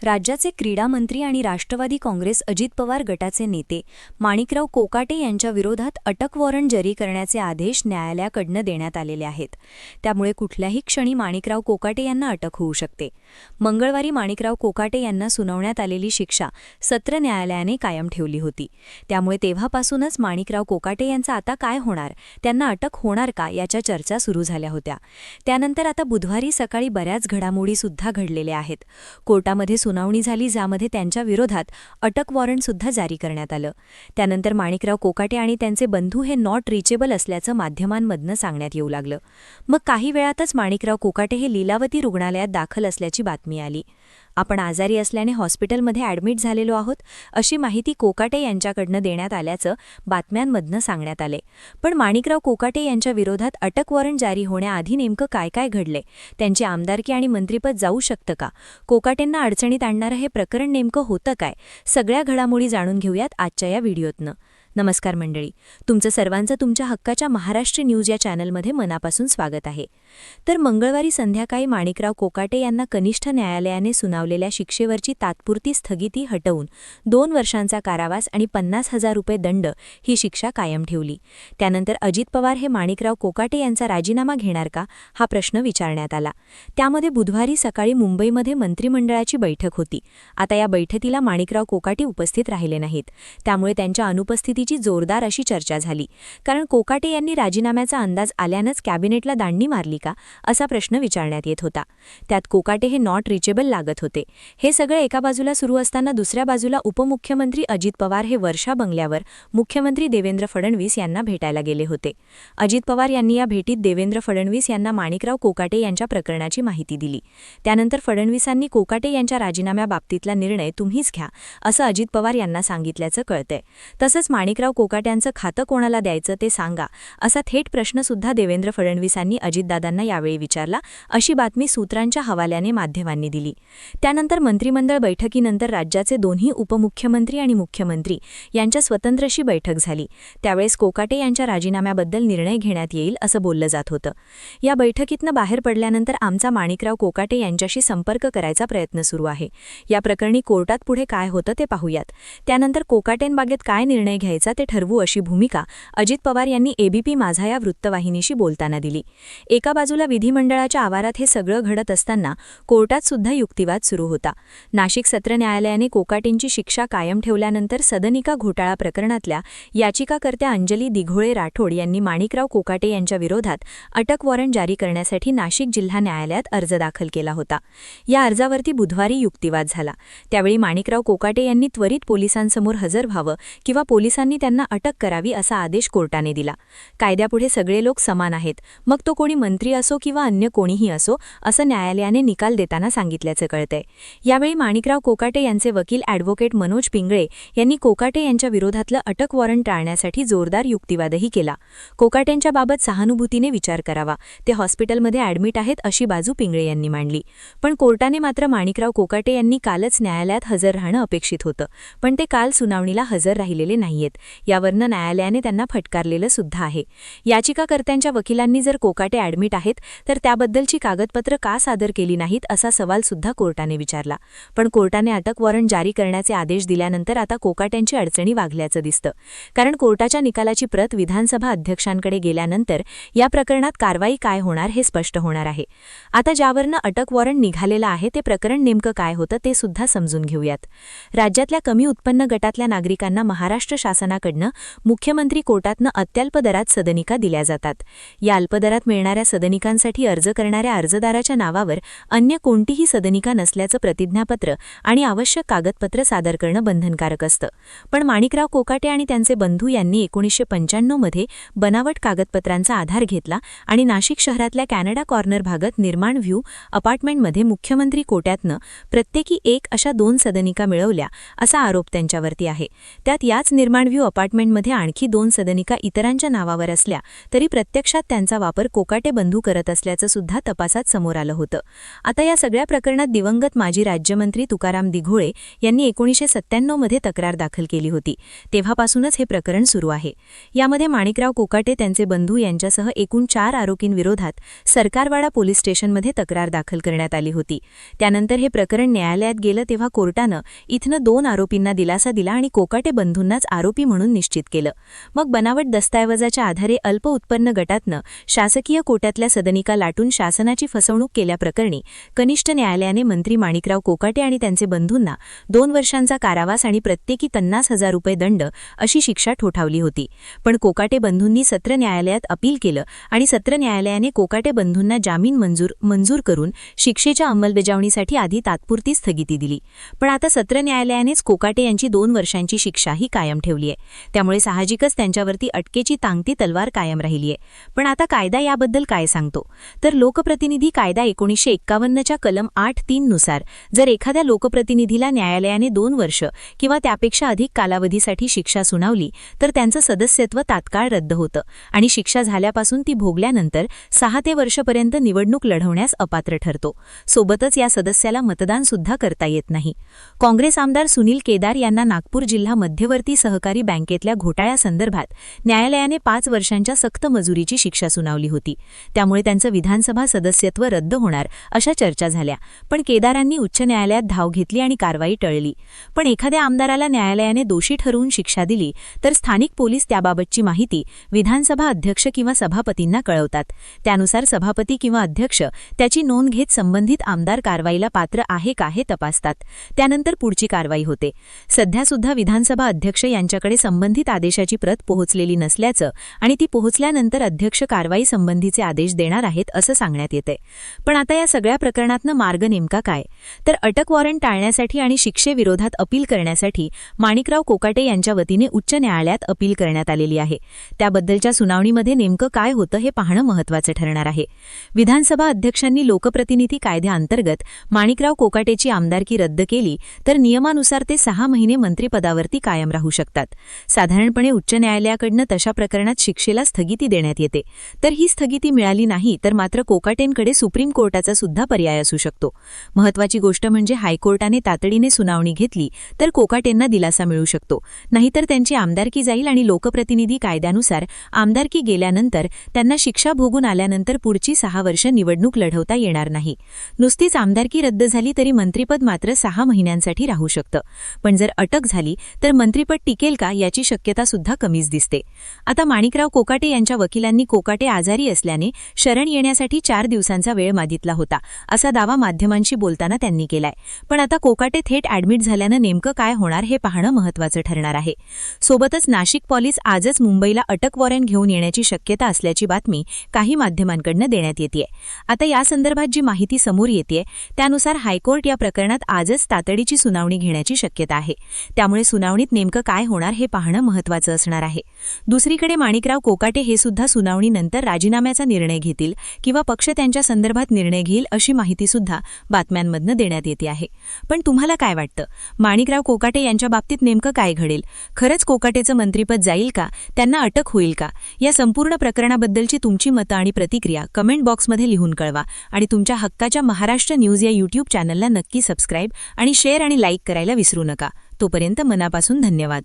राज्याचे क्रीडा मंत्री आणि राष्ट्रवादी काँग्रेस अजित पवार गटाचे नेते माणिकराव कोकाटे यांच्या विरोधात अटक वॉरंट जारी करण्याचे आदेश न्यायालयाकडून देण्यात आलेले आहेत. त्यामुळे कुठल्याही क्षणी माणिकराव कोकाटे यांना अटक होऊ शकते. मंगळवारी माणिकराव कोकाटे यांना सुनावण्यात आलेली शिक्षा सत्र न्यायालयाने कायम ठेवली होती. त्यामुळे तेव्हापासूनच माणिकराव कोकाटे यांचा आता काय होणार, त्यांना अटक होणार का याच्या चर्चा सुरू झाल्या होत्या. त्यानंतर आता बुधवारी सकाळी बऱ्याच घडामोडी सुद्धा घडलेल्या आहेत. कोर्टामध्ये सुनावणी झाली, ज्यामध्ये त्यांच्या विरोधात अटक वॉरंट सुद्धा जारी करण्यात आलं. त्यानंतर माणिकराव कोकाटे आणि त्यांचे बंधू हे नॉट रिचेबल असल्याचं माध्यमांमधनं सांगण्यात येऊ लागलं. मग काही वेळातच माणिकराव कोकाटे हे लीलावती रुग्णालयात दाखल असल्याची बातमी आली. आपण आजारी असल्याने हॉस्पिटलमध्ये ॲडमिट झालेलो आहोत, अशी माहिती कोकाटे यांच्याकडनं देण्यात आल्याचं बातम्यांमधनं सांगण्यात आले. पण माणिकराव कोकाटे यांच्या विरोधात अटक वॉरंट जारी होण्याआधी नेमकं काय काय घडले, त्यांची आमदारकी आणि मंत्रिपद जाऊ शकतं का, कोकाटेंना अडचणीत आणणारं हे प्रकरण नेमकं होतं काय, सगळ्या घडामोडी जाणून घेऊयात आजच्या या व्हिडिओतनं. नमस्कार मंडळी, तुमचं सर्वांचं तुमच्या हक्काच्या महाराष्ट्र न्यूज या चॅनलमध्ये मनापासून स्वागत आहे. तर मंगळवारी संध्याकाळी माणिकराव कोकाटे यांना कनिष्ठ न्यायालयाने सुनावलेल्या शिक्षेवरची तात्पुरती स्थगिती हटवून 2 वर्षांचा कारावास आणि 50,000 रुपये दंड ही शिक्षा कायम ठेवली. त्यानंतर अजित पवार हे माणिकराव कोकाटे यांचा राजीनामा घेणार का, हा प्रश्न विचारण्यात आला. त्यामध्ये बुधवारी सकाळी मुंबईमध्ये मंत्रिमंडळाची बैठक होती. आता या बैठकीला माणिकराव कोकाटे उपस्थित राहिले नाहीत. त्यामुळे त्यांच्या अनुपस्थितीची जोरदार अशी चर्चा झाली. कारण कोकाटे यांनी राजीनाम्याचा अंदाज आल्यानंच कॅबिनेटला दांडी मारली का, असा प्रश्न विचारण्यात येत होता. त्यात कोकाटे हे नॉट रिचेबल लागत होते. हे सगळे एका बाजूला सुरू असताना दुसऱ्या बाजूला उपमुख्यमंत्री अजित पवार हे वर्षा बंगल्यावर मुख्यमंत्री देवेंद्र फडणवीस यांना भेटायला गेले होते. अजित पवार यांनी या भेटीत देवेंद्र फडणवीस यांना माणिकराव कोकाटे यांच्या प्रकरणाची माहिती दिली. त्यानंतर फडणवीसांनी कोकाटे यांच्या राजीनाम्याबाबतीतला निर्णय तुम्हीच घ्या, असं अजित पवार यांना सांगितल्याचं कळतंय. तसंच माणिकराव कोकाट्यांचं खातं कोणाला द्यायचं ते सांगा, असा थेट प्रश्नसुद्धा देवेंद्र फडणवीसांनी अजितदादांना यावेळी विचारला, अशी बातमी सूत्रांच्या हवाल्याने माध्यमांनी दिली. त्यानंतर मंत्रिमंडळ बैठकीनंतर राज्याचे दोन्ही उपमुख्यमंत्री आणि मुख्यमंत्री यांच्या स्वतंत्रशी बैठक झाली. त्यावेळेस कोकाटे यांच्या राजीनाम्याबद्दल निर्णय घेण्यात येईल असं बोललं जात होतं. या बैठकीतनं बाहेर पडल्यानंतर आमचा माणिकराव कोकाटे यांच्याशी संपर्क करायचा प्रयत्न सुरू आहे. या प्रकरणी कोर्टात पुढे काय होतं ते पाहूयात. त्यानंतर कोकाटेंबाबत काय निर्णय घ्यायचा ते ठरवू, अशी भूमिका अजित पवार यांनी एबीपी माझा या वृत्तवाहिनीशी बोलताना दिली. एका बाजूला विधिमंडळाच्या आवारात हे सगळं घडत असताना कोर्टात सुद्धा युक्तिवाद सुरू होता. नाशिक सत्र न्यायालयाने कोकाटेंची शिक्षा कायम ठेवल्यानंतर सदनिका घोटाळा प्रकरणातल्या याचिकाकर्त्या अंजली दिघोळे राठोड यांनी माणिकराव कोकाटे यांच्या विरोधात अटक वॉरंट जारी करण्यासाठी नाशिक जिल्हा न्यायालयात अर्ज दाखल केला होता. या अर्जावरती बुधवारी युक्तिवाद झाला. त्यावेळी माणिकराव कोकाटे यांनी त्वरित पोलिसांसमोर हजर व्हावं किंवा पोलिसांनी त्यांना अटक करावी असा आदेश कोर्टाने दिला. कायद्यापुढे सगळे लोक समान आहेत, मग तो कोणी मंत्री असो किंवा अन्य कोणीही असो, असं न्यायालयाने निकाल देताना सांगितल्याचं कळतंय. यावेळी माणिकराव कोकाटे यांचे वकील ॲडव्होकेट मनोज पिंगळे यांनी कोकाटे यांच्या विरोधातलं अटक वॉरंट टाळण्यासाठी जोरदार युक्तिवादही केला. कोकाटेंच्या बाबत सहानुभूतीने विचार करावा, ते हॉस्पिटलमध्ये ॲडमिट आहेत, अशी बाजू पिंगळे यांनी मांडली. पण कोर्टाने मात्र माणिकराव कोकाटे यांनी कालच न्यायालयात हजर राहणं अपेक्षित होतं, पण ते काल सुनावणीला हजर राहिलेले नाहीयेत. यावरनं न्यायालयाने त्यांना फटकारलेलं सुद्धा आहे. याचिकाकर्त्यांच्या वकिलांनी जर कोकाटे ॲडमिट आहेत तर त्याबद्दलची कागदपत्र का सादर केली नाहीत, असा सवाल सुद्धा कोर्टाने विचारला. पण कोर्टाने अटक वॉरंट जारी करण्याचे आदेश दिल्यानंतर आता कोकाट्यांची अडचणी वागल्याचं दिसतं. कारण कोर्टाच्या निकालाची प्रत विधानसभा अध्यक्षांकडे गेल्यानंतर या प्रकरणात कारवाई काय होणार हे स्पष्ट होणार आहे. आता ज्यावरनं अटक वॉरंट निघालेलं आहे ते प्रकरण नेमकं काय होतं ते सुद्धा समजून घेऊयात. राज्यातल्या कमी उत्पन्न गटातल्या नागरिकांना महाराष्ट्र शासनाकडनं मुख्यमंत्री कोर्टातनं अत्यल्प दरात सदनिका दिल्या जातात. या अल्पदरात मिळणाऱ्या सदनिकांसाठी अर्ज करणाऱ्या अर्जदाराच्या नावावर अन्य कोणतीही सदनिका नसल्याचं प्रतिज्ञापत्र आणि आवश्यक कागदपत्र सादर करणं बंधनकारक असतं. पण माणिकराव कोकाटे आणि त्यांचे बंधू यांनी 1995 मध्ये बनावट कागदपत्रांचा आधार घेतला आणि नाशिक शहरातल्या कॅनडा कॉर्नर भागात निर्माण व्ह्यू अपार्टमेंटमध्ये मुख्यमंत्री कोट्यातनं प्रत्येकी 1 अशा 2 सदनिका मिळवल्या, असा आरोप त्यांच्यावरती आहे. त्यात याच निर्माण रिव्ह्यू अपार्टमेंटमध्ये आणखी 2 सदनिका इतरांच्या नावावर असल्या तरी प्रत्यक्षात त्यांचा वापर कोकाटे बंधू करत असल्याचं सुद्धा तपासात समोर आलं होतं. आता या सगळ्या प्रकरणात दिवंगत माजी राज्यमंत्री तुकाराम दिघोळे यांनी 1997 मध्ये तक्रार दाखल केली होती. तेव्हापासूनच हे प्रकरण सुरू आहे. यामध्ये माणिकराव कोकाटे, त्यांचे बंधू यांच्यासह एकूण 4 आरोपींविरोधात सरकारवाडा पोलीस स्टेशनमध्ये तक्रार दाखल करण्यात आली होती. त्यानंतर हे प्रकरण न्यायालयात गेलं तेव्हा कोर्टानं इथनं 2 आरोपींना दिलासा दिला आणि कोकाटे बंधूंनाच आरोपी म्हणून निश्चित केलं. मग बनावट दस्तऐवजाच्या आधारे अल्प उत्पन्न गटातनं शासकीय कोट्यातल्या सदनिका लाटून शासनाची फसवणूक केल्याप्रकरणी कनिष्ठ न्यायालयाने मंत्री माणिकराव कोकाटे आणि त्यांचे बंधूंना 2 वर्षांचा कारावास आणि प्रत्येकी 50,000 रुपये दंड अशी शिक्षा ठोठावली होती. पण कोकाटे बंधूंनी सत्र न्यायालयात अपील केलं आणि सत्र न्यायालयाने कोकाटे बंधूंना जामीन मंजूर करून शिक्षेच्या अंमलबजावणीसाठी आधी तात्पुरती स्थगिती दिली. पण आता सत्र न्यायालयानेच कोकाटे यांची 2 वर्षांची शिक्षाही कायम ठेवली आहे. त्यामुळे साहजिकच त्यांच्यावरती अटकेची टांगती तलवार कायम राहिली आहे. पण आता कायदा याबद्दल काय सांगतो? तर लोकप्रतिनिधी कायदा 1951च्या कलम 8(3) नुसार जर एखाद्या लोकप्रतिनिधीला न्यायालयाने 2 वर्ष किंवा त्यापेक्षा अधिक कालावधीसाठी शिक्षा सुनावली तर त्यांचं सदस्यत्व तात्काळ रद्द होतं आणि शिक्षा झाल्यापासून ती भोगल्यानंतर 6 ते वर्षपर्यंत निवडणूक लढवण्यास अपात्र ठरतो. सोबतच या सदस्याला मतदान सुद्धा करता येत नाही. काँग्रेस आमदार सुनील केदार यांना नागपूर जिल्हा मध्यवर्ती सहकारी बँकेतल्या घोटाळ्यासंदर्भात न्यायालयाने 5 वर्षांच्या सक्त मजुरीची शिक्षा सुनावली होती. त्यामुळे त्यांचं विधानसभा सदस्यत्व रद्द होणार अशा चर्चा झाल्या. पण केदारांनी उच्च न्यायालयात धाव घेतली आणि कारवाई टळली. पण एखाद्या आमदाराला न्यायालयाने दोषी ठरवून शिक्षा दिली तर स्थानिक पोलीस त्याबाबतची माहिती विधानसभा अध्यक्ष किंवा सभापतींना कळवतात. त्यानुसार सभापती किंवा अध्यक्ष त्याची नोंद घेत संबंधित आमदार कारवाईला पात्र आहे का हे तपासतात. त्यानंतर पुढची कारवाई होते. सध्यासुद्धा विधानसभा अध्यक्ष यांच्याकडे संबंधित आदेशाची प्रत पोहोचलेली नसल्याचं आणि ती पोहोचल्यानंतर अध्यक्ष कारवाई संबंधीचे आदेश देणार आहेत असं सांगण्यात येते. पण आता या सगळ्या प्रकरणातनं मार्ग नेमका काय? तर अटक वॉरंट टाळण्यासाठी आणि शिक्षेविरोधात अपील करण्यासाठी माणिकराव कोकाटे यांच्या वतीने उच्च न्यायालयात अपील करण्यात आलेली आहे. त्याबद्दलच्या सुनावणीमध्ये नेमकं काय होतं हे पाहणं महत्त्वाचं ठरणार आहे. विधानसभा अध्यक्षांनी लोकप्रतिनिधी कायद्याअंतर्गत माणिकराव कोकाटेची आमदारकी रद्द केली तर नियमानुसार ते 6 महिने मंत्रिपदावरती कायम राहू शकतात. साधारणपणे उच्च न्यायालयाकडनं तशा प्रकरणात शिक्षेला स्थगिती देण्यात येते. तर ही स्थगिती मिळाली नाही तर मात्र कोकाटेंकडे सुप्रीम कोर्टाचा सुद्धा पर्याय असू शकतो. महत्त्वाची गोष्ट म्हणजे हायकोर्टाने तातडीने सुनावणी घेतली तर कोकाटेंना दिलासा मिळू शकतो. नाहीतर त्यांची आमदारकी जाईल आणि लोकप्रतिनिधी कायद्यानुसार आमदारकी गेल्यानंतर त्यांना शिक्षा भोगून आल्यानंतर पुढची 6 वर्ष निवडणूक लढवता येणार नाही. नुसतीच आमदारकी रद्द झाली तरी मंत्रिपद मात्र 6 महिन्यांसाठी राहू शकतं. पण जर अटक झाली तर मंत्रिपद टिकेल का याची शक्यता सुद्धा कमीच दिसते. आता माणिकराव कोकाटे यांच्या वकिलांनी कोकाटे आजारी असल्याने शरण येण्यासाठी 4 दिवसांचा वेळ मागितला होता असा दावा माध्यमांशी बोलताना त्यांनी केलाय. पण आता कोकाटे थेट ॲडमिट झाल्यानं नेमकं काय होणार हे पाहणं महत्त्वाचं ठरणार आहे. सोबतच नाशिक पोलीस आजच मुंबईला अटक वॉरंट घेऊन येण्याची शक्यता असल्याची बातमी काही माध्यमांकडून देण्यात येतेय. आता या संदर्भात जी माहिती समोर येतेय त्यानुसार हायकोर्ट या प्रकरणात आजच तातडीची सुनावणी घेण्याची शक्यता आहे. त्यामुळे सुनावणीत नेमकं काय होणार हे पाहणं महत्त्वाचं असणार आहे. दुसरीकडे माणिकराव कोकाटे हे सुद्धा सुनावणीनंतर राजीनाम्याचा निर्णय घेतील किंवा पक्ष त्यांच्या संदर्भात निर्णय घेईल अशी माहिती सुद्धा बातम्यांमधनं देण्यात येते आहे. पण तुम्हाला काय वाटतं? माणिकराव कोकाटे यांच्या बाबतीत नेमकं काय घडेल? खरंच कोकाटेचं मंत्रिपद जाईल का? त्यांना अटक होईल का? या संपूर्ण प्रकरणाबद्दलची तुमची मतं आणि प्रतिक्रिया कमेंट बॉक्समध्ये लिहून कळवा आणि तुमच्या हक्काच्या महाराष्ट्र न्यूज या यूट्यूब चॅनलला नक्की सबस्क्राईब आणि शेअर आणि लाईक करायला विसरू नका. तोपर्यंत मनापासून धन्यवाद.